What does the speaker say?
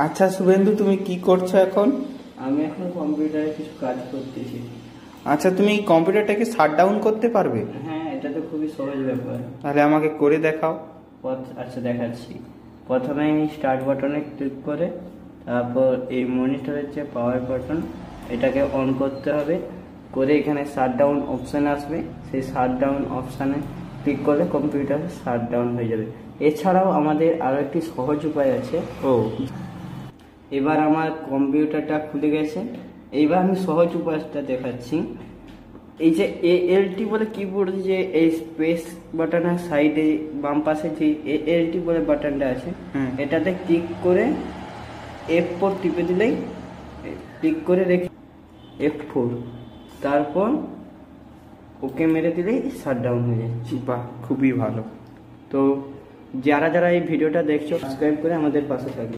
আচ্ছা শুভেন্দু, তুমি কি করছো এখন? আমি এখন কম্পিউটারে কিছু কাজ করতেছি। আচ্ছা, তুমি এই কম্পিউটারটাকে শাট ডাউন করতে পারবে? হ্যাঁ, এটা তো খুবই সহজ ব্যাপার। তাহলে আমাকে করে দেখাও। আচ্ছা, দেখাচ্ছি। প্রথমে স্টার্ট বাটনে ক্লিক করে তারপর এই মনিটরের যে পাওয়ার বাটন এটাকে অন করতে হবে। করে এখানে শাট ডাউন অপশান আসবে, সেই শাট ডাউন অপশানে ক্লিক করলে কম্পিউটার শাট ডাউন হয়ে যাবে। এছাড়াও আমাদের আরও একটি সহজ উপায় আছে। এবার আমার কম্পিউটারটা খুলে গেছে। এইবার আমি সহজ উপায়টা দেখাচ্ছি। এই যে ALT বলে কিবোর্ড, যে এই স্পেস বাটনের সাইডে বাম পাশে যে ALT বলে বাটনটা আছে, এটাতে ক্লিক করে F4 টিপে দিলেই, ক্লিক করে রেখে F4, তারপর ওকে মেরে দিলেই শাট ডাউন হয়ে যাচ্ছে। বাহ, খুবই ভালো। তো যারা যারা এই ভিডিওটা দেখছো সাবস্ক্রাইব করে আমাদের পাশে থাকবে।